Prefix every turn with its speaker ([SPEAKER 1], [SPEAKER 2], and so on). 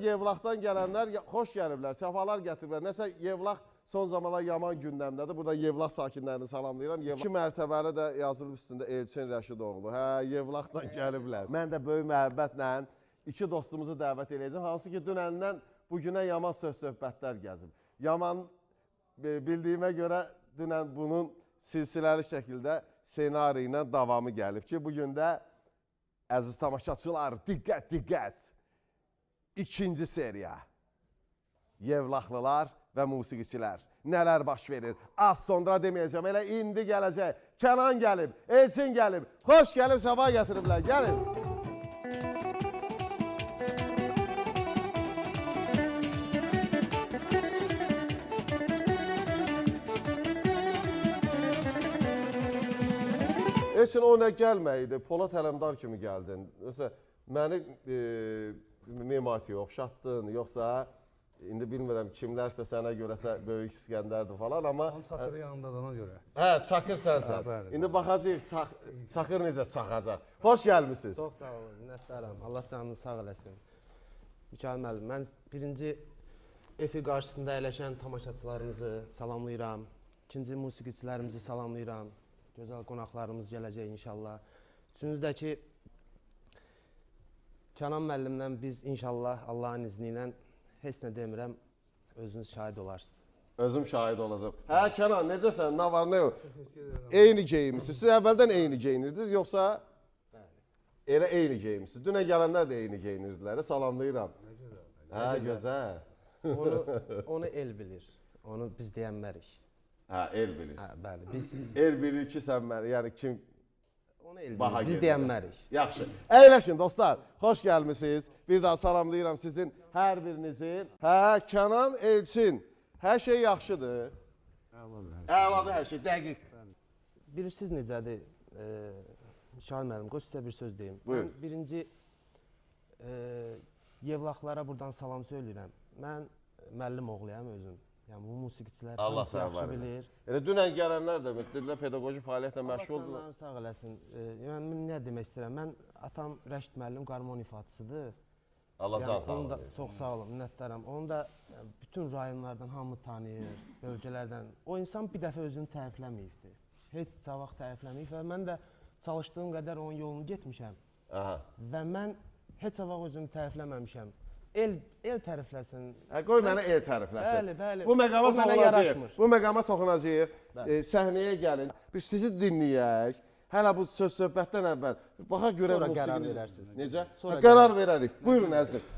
[SPEAKER 1] Yevlaxdan gələnlər xoş gəliblər, səfalar gətiriblər. Nəsə Yevlax son zamanlar yaman gündəmdədir. Buradan Yevlax sakinlərini salamlayıram. 2 mərtəbəli də yazılıb üstündə Elçin Rəşidoğlu. Hə, Yevlaxdan gəliblər. Mən də böyük məhəbbətlə 2 dostumuzu dəvət edəcəm. Hansı ki, dünəndən bugünə yaman söz-söhbətlər gəzib. Yaman bildiyimə görə dünən bunun silsiləli şəkildə senari ilə davamı gəlib ki, bugün də əziz tamaşaçılar, diqqət! İkinci seriya. Yevlaxlılar və musiqiçilər. Nələr baş verir? Az sonra deməyəcəm, elə indi gələcək. Kənan gəlib, Elçin gəlib, xoş gəlib, səfa gətiriblər, gəlin. Elçin, o nə gəlməkdir? Polat Ələmdar kimi gəldin. Məni Mematiyə oxşatdın, yoxsa indi bilmirəm kimlərsə sənə görəsə Böyük İskəndərdir falan, amma...
[SPEAKER 2] Çakır yanında da ona görə.
[SPEAKER 1] Hə, Çakır sənsən. İndi baxacaq, Çakır necə çaxacaq. Xoş gəlmişsiniz.
[SPEAKER 3] Çox sağ olun, minnətdaram. Allah canını sağ eləsin. Mikail müəllim, mən birinci efir qarşısında əyləşən tamaşaçılarımızı salamlayıram. İkinci musiqiçilərimizi salamlayıram. Gözəl qonaqlarımız gələcək inşallah. Üçüncüdəki Kənan müəllimdən biz inşallah Allahın izni ilə heç nə demirəm, özünüz şahid olarsınız.
[SPEAKER 1] Özüm şahid olacaq. Hə, Kənan, necəsən? Nə var, nə yox? Eyni geyinmişsiniz. Siz əvvəldən eyni geyinirdiniz, yoxsa elə eyni geyinmişsiniz? Dünə gələnlər də eyni geyinirdilər. Salamlayıram. Hə, gözəl.
[SPEAKER 3] Onu el bilir, onu biz deyənmərik.
[SPEAKER 1] Hə, el bilir.
[SPEAKER 3] Hə, bəli, biz...
[SPEAKER 1] El bilir ki, sən məni, yəni kim...
[SPEAKER 3] Onu el bilir, biz deyənmərik.
[SPEAKER 1] Yaxşı. Əyləşin, dostlar. Xoş gəlmişsiniz. Bir daha salamlayıram sizin hər birinizi. Hə, Kənan, Elçin. Hər şey yaxşıdır. Əladır hər şey, dəqiq.
[SPEAKER 3] Bilirsiniz necədir? Mikail müəllim, qoy sizə bir söz deyim.
[SPEAKER 1] Buyurun.
[SPEAKER 3] Mən birinci Yevlaxlara buradan salam söyləyirəm. Mən müəllim oğluyam özüm. Yəni bu musiqiçilər hamısı yaxşı bilir.
[SPEAKER 1] Elə dünən gələnlər də dedilər pedaqoji fəaliyyətlə məşğuldular.
[SPEAKER 3] Allah sağ eləsin. Yəni nə demək istəyirəm? Mən atam Rəşid müəllim qarmon ifaçısıdır.
[SPEAKER 1] Allah sağ olun.
[SPEAKER 3] Çox sağ olun, minnətdaram. Onu da bütün rayonlardan hamı tanıyır, bölgələrdən. O insan bir dəfə özünü tərifləməyibdir. Heç vaxt tərifləməyib və mən də çalışdığım qədər onun yolunu getmişəm. Və mən heç vaxt özümü tərifləməmişəm. El tərifləsin.
[SPEAKER 1] Qoy mənə el tərifləsin.
[SPEAKER 3] Bəli.
[SPEAKER 1] Bu məqama toxunacaq. Bu məqama toxunacaq. Səhnəyə gəlin. Biz sizi dinləyək. Hələ bu söz-söhbətdən əvvəl. Baxa görə musiqiniz.
[SPEAKER 3] Sonra qərar verərsiniz.
[SPEAKER 1] Necə? Qərar verərik. Buyurun əzizim.